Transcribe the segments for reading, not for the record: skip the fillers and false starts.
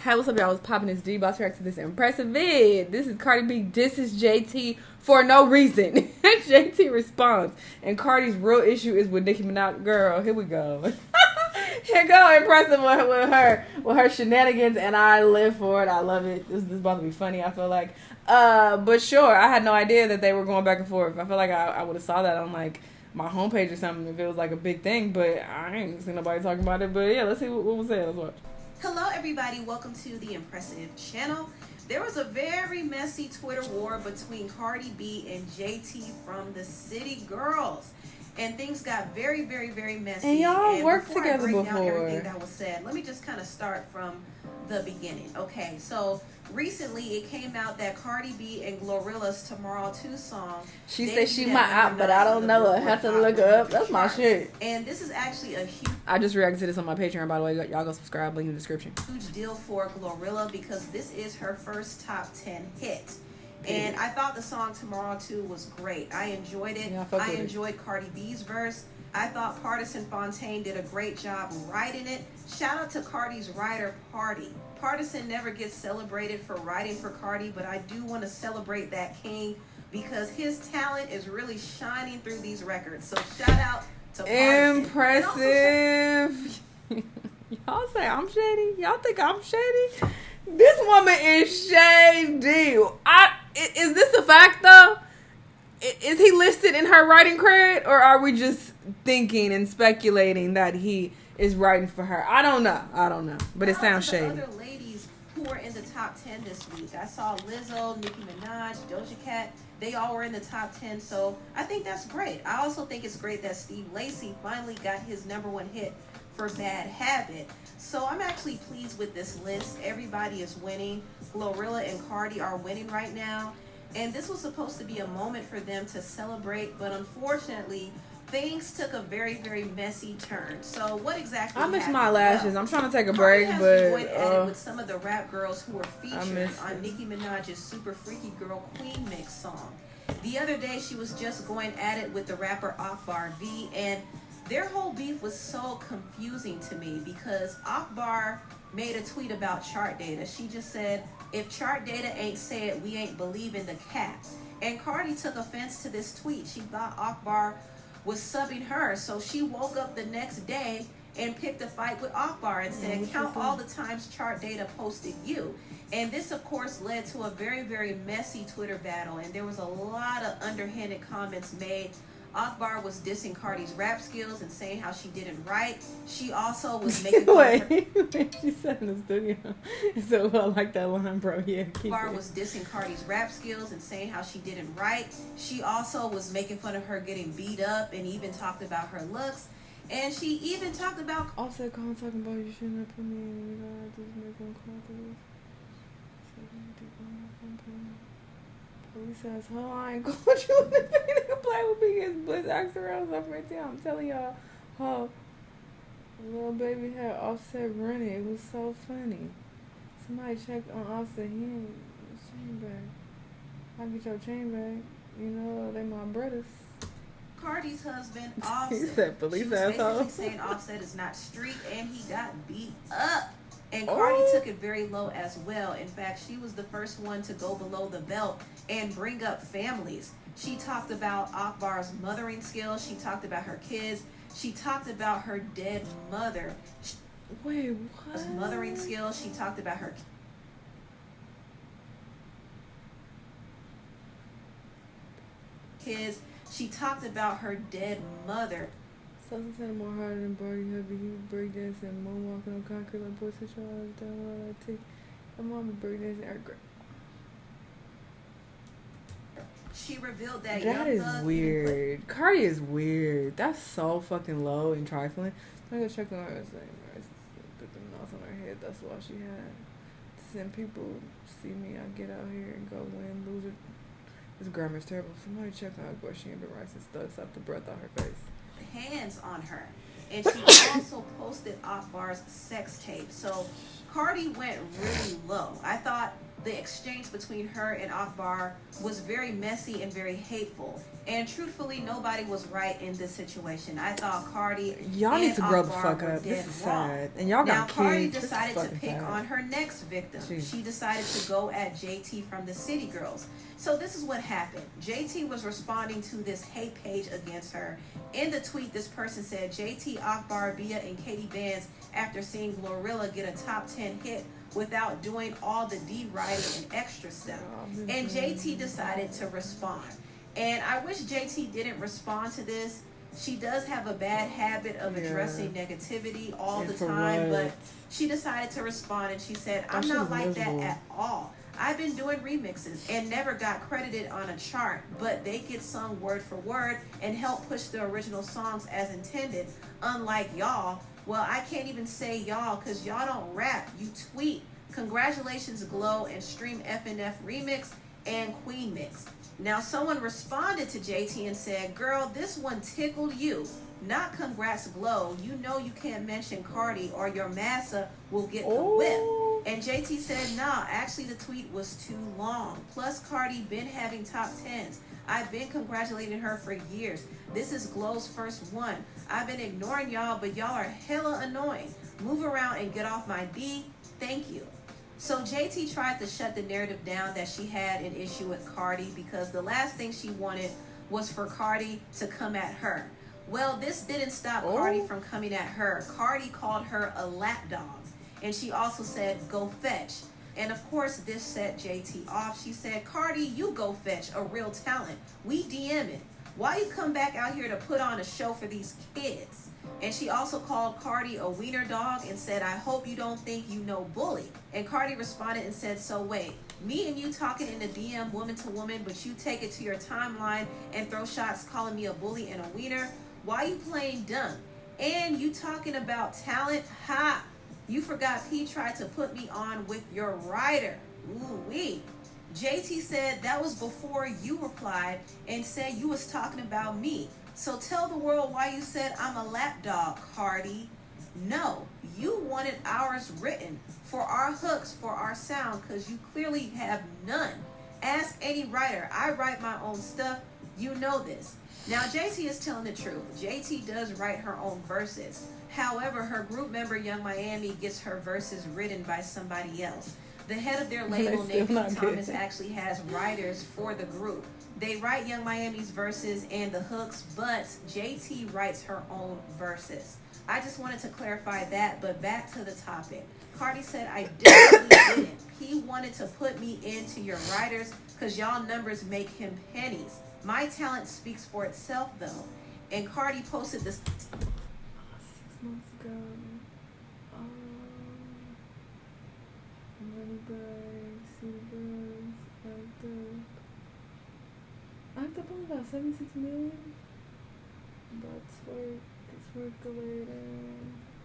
Hey, what's up, y'all? I was popping this D. About to react to this impressive vid. This is Cardi B. This is JT for no reason. JT responds. And Cardi's real issue is with Nicki Minaj. Girl, here we go. Here go impressive with her shenanigans, and I live for it. I love it. This is about to be funny, I feel like. But sure, I had no idea that they were going back and forth. I feel like I would have saw that on like my homepage or something if it was like a big thing, but I ain't seen nobody talking about it. But yeah, let's see what was said. Let's watch. Hello everybody, welcome to the Impressive channel. There was a very messy Twitter war between Cardi B and JT from the City Girls. And things got very, very, very messy. And y'all worked together before. Down everything that was said, let me just kind of start from the beginning. Okay, so recently it came out that Cardi B and Glorilla's Tomorrow 2 song. She said she my out, but I don't know her. I have to look her up. That's my shit. And this is actually a huge... I just reacted to this on my Patreon, by the way. Y'all go subscribe, link in the description. Huge deal for Glorilla because this is her first top 10 hit. And I thought the song Tomorrow 2 was great. I enjoyed it. Yeah, I enjoyed Cardi B's verse. I thought Partisan Fontaine did a great job writing it. Shout out to Cardi's writer party. Partisan never gets celebrated for writing for Cardi, but I do want to celebrate that king because his talent is really shining through these records. So shout out to Partisan. Impressive. Y'all say I'm shady? Y'all think I'm shady? This woman is shady. Is this a fact though? Is he listed in her writing credit, or are we just thinking and speculating that he is writing for her? I don't know. But it sounds shady. Other ladies who were in the top 10 this week. I saw Lizzo, Nicki Minaj, Doja Cat. They all were in the top 10, so I think that's great. I also think it's great that Steve Lacy finally got his #1 hit for Bad Habit. So I'm actually pleased with this list. Everybody is winning. Glorilla and Cardi are winning right now. And this was supposed to be a moment for them to celebrate, but unfortunately, things took a very, very messy turn. So what exactly I miss happened? my lashes. Well, I'm trying to take a break, has but joined at it with some of the rap girls who were featured on it. Nicki Minaj's Super Freaky Girl Queen Mix song. The other day, she was just going at it with the rapper Akbar V, and their whole beef was so confusing to me because Akbar made a tweet about chart data. She just said, if chart data ain't say it, we ain't believing the cat. And Cardi took offense to this tweet. She thought Akbar was subbing her. So she woke up the next day and picked a fight with Akbar and said, count all the times chart data posted you. And this, of course, led to a very, very messy Twitter battle. And there was a lot of underhanded comments made. Akbar was dissing Cardi's rap skills and saying how she didn't write. She also was making fun of her. She said in the studio. So I like that line, bro. Yeah, Akbar was dissing Cardi's rap skills and saying how she didn't write. She also was making fun of her getting beat up and even talked about her looks. And she even talked about... Also, talking about you shouldn't have put me in. I just make them confidence. Police says, oh, I ain't going you in the thing to play with biggest bliss ask around up right there. I'm telling y'all, how little baby had Offset running. It was so funny. Somebody checked on Offset. He ain't chain back. I get your chain back. You know, they my brothers. Cardi's husband, Offset. He said, police asshole. Basically saying Offset is not street and he got beat up. And Cardi took it very low as well. In fact, she was the first one to go below the belt and bring up families. She talked about Akbar's mothering skills. She talked about her kids. She talked about her dead mother. Wait, what? Mothering skills. She talked about her kids. She talked about her dead mother. Something said more harder than Barty Hubby. He was breakdancing and moonwalking on concrete like pussy child down all that tea. My mama breakdancing air grip. She revealed that That is weird. Cardi is weird. That's so fucking low and trifling. I'm gonna check on her and say, put the knots on her head. That's why she had to send people see me. I get out here and go win, lose it. This grammar's terrible. Somebody check on her, boy. She ain't been right since stuck sucked the breath out her face. Hands on her, and she also posted Akbar's sex tape. So Cardi went really low. I thought the exchange between her and Akbar was very messy and very hateful. And truthfully, nobody was right in this situation. I thought Cardi Y'all need and to grow the Akbar fuck were up. dead This is wrong. sad. And y'all Now, got Cardi kids. This is decided to fucking pick sad. on her next victim. Jeez. She decided to go at JT from the City Girls. So this is what happened. JT was responding to this hate page against her. In the tweet, this person said, JT, Akbar, Bia, and Katie Bands, after seeing Glorilla get a top 10 hit without doing all the D-writing and extra stuff. And JT decided to respond. And I wish JT didn't respond to this. She does have a bad habit of addressing negativity all the time, but she decided to respond, and she said, I'm not like that at all. I've been doing remixes and never got credited on a chart, but they get sung word for word and help push the original songs as intended, unlike y'all. Well, I can't even say y'all because y'all don't rap, you tweet. Congratulations, Glow and Stream FNF Remix and Queen Mix. Now, someone responded to JT and said, girl, this one tickled you. Not congrats, Glow. You know you can't mention Cardi or your massa will get the whip. And JT said, nah, actually the tweet was too long. Plus, Cardi been having top 10s. I've been congratulating her for years. This is Glow's first one. I've been ignoring y'all, but y'all are hella annoying. Move around and get off my D. Thank you. So JT tried to shut the narrative down that she had an issue with Cardi because the last thing she wanted was for Cardi to come at her. Well, this didn't stop Cardi from coming at her. Cardi called her a lapdog. And she also said, go fetch. And of course, this set JT off. She said, Cardi, you go fetch a real talent. We DM it. Why you come back out here to put on a show for these kids? And she also called Cardi a wiener dog and said, I hope you don't think you know bully. And Cardi responded and said, so wait, me and you talking in the DM woman to woman, but you take it to your timeline and throw shots calling me a bully and a wiener? Why you playing dumb? And you talking about talent? Ha! You forgot P tried to put me on with your writer. Ooh-wee. JT said that was before you replied and said you was talking about me. So tell the world why you said I'm a lapdog, Cardi. No, you wanted ours written for our hooks, for our sound, because you clearly have none. Ask any writer. I write my own stuff. You know this. Now, JT is telling the truth. JT does write her own verses. However, her group member, Young Miami, gets her verses written by somebody else. The head of their label, Nicki Thomas, actually has writers for the group. They write Young Miami's verses and the hooks, but JT writes her own verses. I just wanted to clarify that, but back to the topic. Cardi said, I definitely didn't. He wanted to put me into your writers because y'all numbers make him pennies. My talent speaks for itself, though. And Cardi posted this 6 months ago. Act up only about 76 million. But it's worth the wait.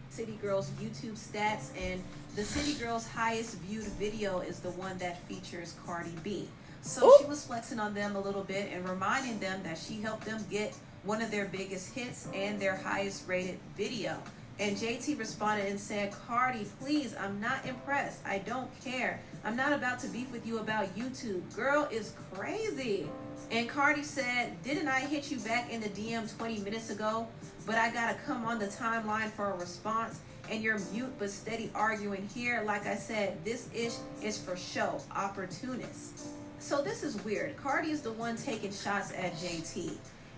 City Girls YouTube stats, and the City Girls highest viewed video is the one that features Cardi B. So she was flexing on them a little bit and reminding them that she helped them get one of their biggest hits and their highest rated video. And JT responded and said, Cardi, please, I'm not impressed. I don't care. I'm not about to beef with you about YouTube. Girl is crazy. And Cardi said, didn't I hit you back in the DM 20 minutes ago? But I gotta come on the timeline for a response. And you're mute but steady arguing here. Like I said, this ish is for show. Opportunists. So this is weird. Cardi is the one taking shots at JT.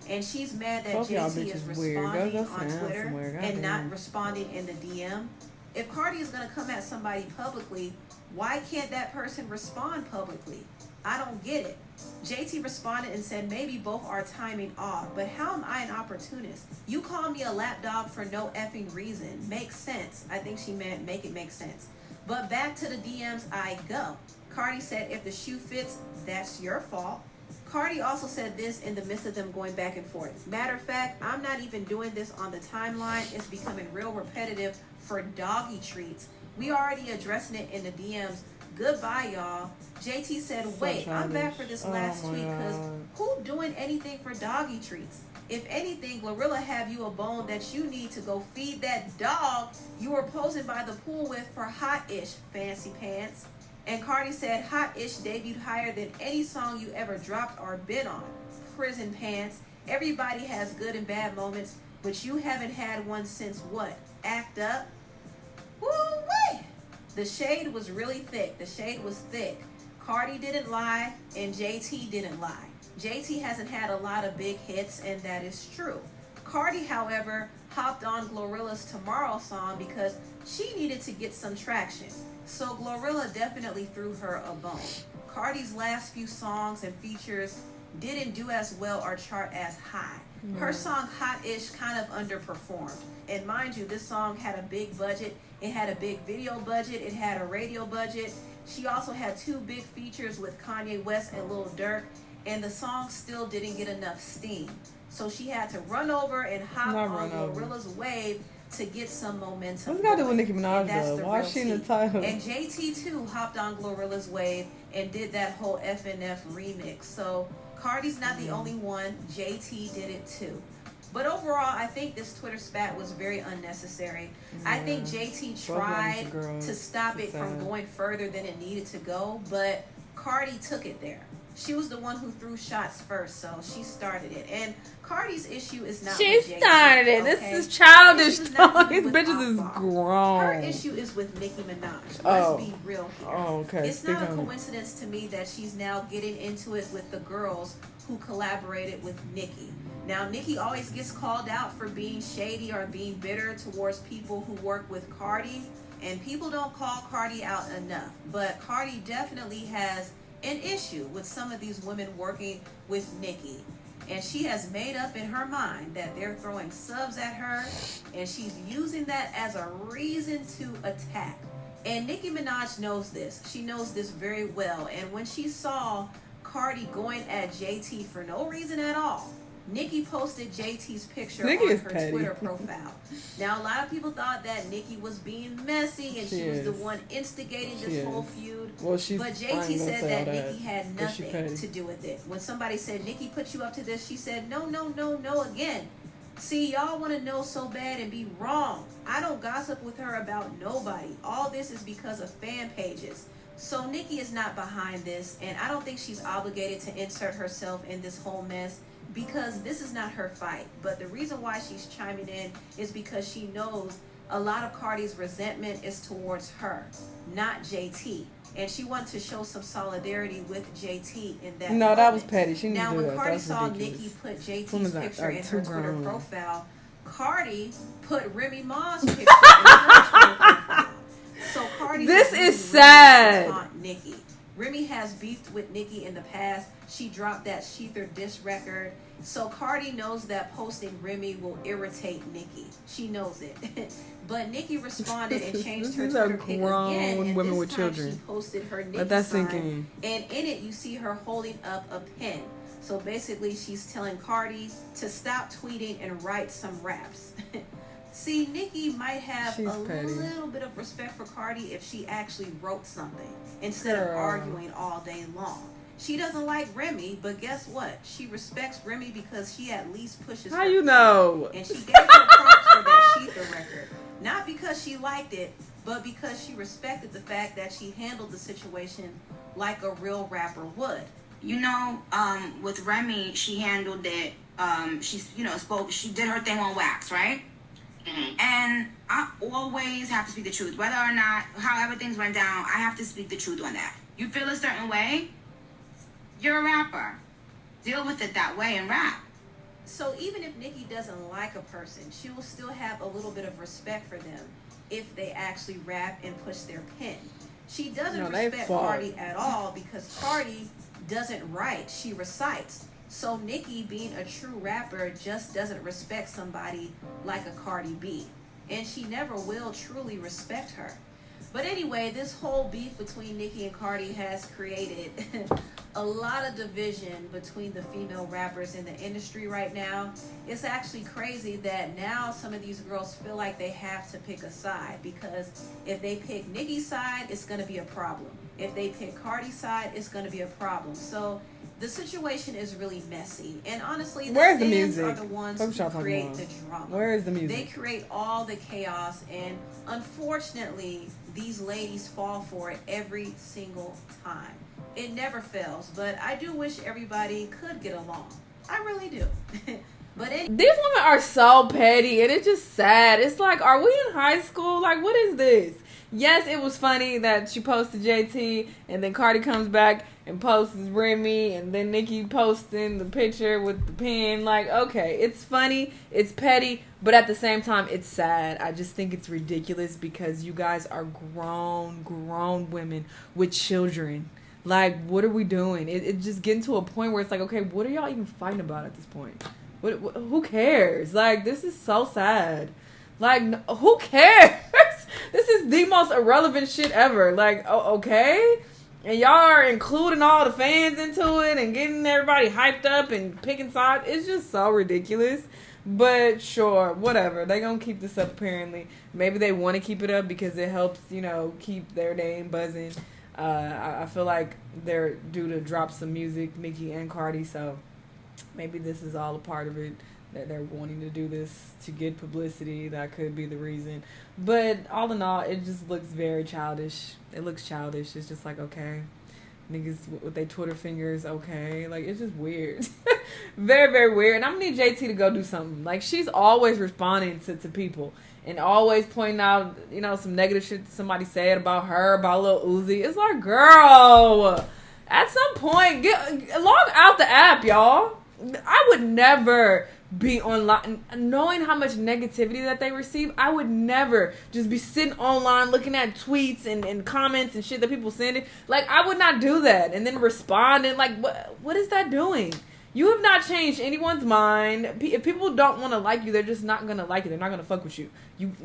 And she's mad that JT is responding on Twitter and not responding in the DM. If Cardi is going to come at somebody publicly, why can't that person respond publicly? I don't get it. JT responded and said maybe both are timing off, but how am I an opportunist? You call me a lapdog for no effing reason. Makes sense. I think she meant make it make sense. But back to the DMs I go. Cardi said if the shoe fits, that's your fault. Cardi also said this in the midst of them going back and forth. Matter of fact, I'm not even doing this on the timeline. It's becoming real repetitive for doggy treats. We already addressing it in the DMs. Goodbye, y'all. JT said, wait, I'm back for this last tweet because who doing anything for doggy treats? If anything, Glorilla have you a bone that you need to go feed that dog you were posing by the pool with for hot-ish fancy pants. And Cardi said, Hot Ish debuted higher than any song you ever dropped or been on. Prison Pants. Everybody has good and bad moments, but you haven't had one since what? Act Up? Woo-wee! The shade was really thick. The shade was thick. Cardi didn't lie, and JT didn't lie. JT hasn't had a lot of big hits, and that is true. Cardi, however, hopped on Glorilla's Tomorrow song because she needed to get some traction. So Glorilla definitely threw her a bone. Cardi's last few songs and features didn't do as well or chart as high. Her song Hot-ish kind of underperformed. And mind you, this song had a big budget. It had a big video budget. It had a radio budget. She also had 2 big features with Kanye West and Lil Durk. And the song still didn't get enough steam. So she had to run over and hop on Glorilla's wave to get some momentum. What's got to do with Nicki Minaj though? Why is she in the title? And JT too hopped on Glorilla's wave and did that whole FNF remix. So Cardi's not the only one. JT did it too. But overall, I think this Twitter spat was very unnecessary. Yeah. I think JT tried to stop it from going further than it needed to go, but Cardi took it there. She was the one who threw shots first, so she started it. And Cardi's issue is not with JT. She started it. Okay? This is childish talk. These bitches is grown. Her issue is with Nicki Minaj. Let's be real here. Oh, okay. It's not a coincidence to me that she's now getting into it with the girls who collaborated with Nicki. Now, Nicki always gets called out for being shady or being bitter towards people who work with Cardi. And people don't call Cardi out enough. But Cardi definitely has an issue with some of these women working with Nicki. And she has made up in her mind that they're throwing subs at her, and she's using that as a reason to attack. And Nicki Minaj knows this. She knows this very well. And when she saw Cardi going at JT for no reason at all, Nicki posted JT's picture on her Twitter profile. Now, a lot of people thought that Nicki was being messy and she was the one instigating this whole feud. But JT said that Nicki had nothing to do with it. When somebody said, Nicki put you up to this, she said, no, again. See, y'all want to know so bad and be wrong. I don't gossip with her about nobody. All this is because of fan pages. So Nicki is not behind this, and I don't think she's obligated to insert herself in this whole mess, because this is not her fight. But the reason why she's chiming in is because she knows a lot of Cardi's resentment is towards her, not JT. And she wanted to show some solidarity with JT in that moment. That was petty. She now, when Cardi saw Nicki put JT's picture in her Twitter profile, Cardi put Remy Ma's picture in her Twitter profile. So Cardi this is sad. Nicki. Remy has beefed with Nicki in the past. She dropped that Sheether diss record. So Cardi knows that posting Remy will irritate Nicki. She knows it. But Nicki responded and changed her Twitter pic again. And women this with time children. She posted her Nicki sign. And in it, you see her holding up a pen. So basically, she's telling Cardi to stop tweeting and write some raps. See, Nicki might have little bit of respect for Cardi if she actually wrote something instead of arguing all day long. She doesn't like Remy, but guess what? She respects Remy because she at least pushes her. How you know? And she gave her props for that Sheether record. Not because she liked it, but because she respected the fact that she handled the situation like a real rapper would. You know, with Remy, she handled it. She did her thing on wax, right? Mm-hmm. And I always have to speak the truth. Whether or not, however things went down, I have to speak the truth on that. You feel a certain way, you're a rapper. Deal with it that way and rap. So even if Nicki doesn't like a person, she will still have a little bit of respect for them if they actually rap and push their pen. She doesn't respect Cardi at all because Cardi doesn't write, she recites. So Nicki, being a true rapper, just doesn't respect somebody like a Cardi B. And she never will truly respect her. But anyway, this whole beef between Nicki and Cardi has created a lot of division between the female rappers in the industry right now. It's actually crazy that now some of these girls feel like they have to pick a side, because if they pick Nicki's side, it's going to be a problem. If they pick Cardi's side, it's going to be a problem. So the situation is really messy. And honestly, the fans are the ones who create the drama. Where is the music? They create all the chaos, and unfortunately, these ladies fall for it every single time. It never fails, but I do wish everybody could get along. I really do. But these women are so petty, and it's just sad. It's like, are we in high school? Like, what is this? Yes, it was funny that she posted JT, and then Cardi comes back and posts Remy, and then Nicki posting the picture with the pen. Like, okay, it's funny, it's petty, but at the same time, it's sad. I just think it's ridiculous because you guys are grown women with children. Like, what are we doing? It's just getting to a point where it's like, okay, what are y'all even fighting about at this point? Who cares? Like, this is so sad. Like, who cares? This is the most irrelevant shit ever. Like, okay? And y'all are including all the fans into it and getting everybody hyped up and picking sides. It's just so ridiculous. But sure, whatever. They gonna keep this up apparently. Maybe they want to keep it up because it helps, keep their name buzzing. I feel like they're due to drop some music, Nicki and Cardi, so maybe this is all a part of it, that they're wanting to do this to get publicity. That could be the reason. But all in all, it just looks very childish. It looks childish. It's just like, okay, niggas with their Twitter fingers, okay. Like, it's just weird. Very, very weird. And I'm going to need JT to go do something. Like, she's always responding to people and always pointing out, some negative shit somebody said about her, about Lil Uzi. It's like, girl, at some point, log out the app, y'all. I would never be online, knowing how much negativity that they receive. I would never just be sitting online looking at tweets and comments and shit that people send. Like, I would not do that and then responding. Like, what is that doing? You have not changed anyone's mind. If people don't want to like you, they're just not going to like you. They're not going to fuck with you.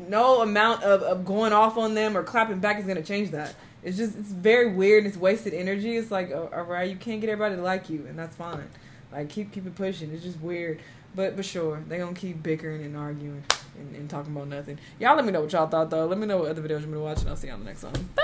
No amount of going off on them or clapping back is going to change that. It's very weird. It's wasted energy. It's like, all right, you can't get everybody to like you, and that's fine. Like, keep it pushing. It's just weird. But sure, they gonna keep bickering and arguing and talking about nothing. Y'all let me know what y'all thought, though. Let me know what other videos you want me to watch, and I'll see you on the next one. Bye!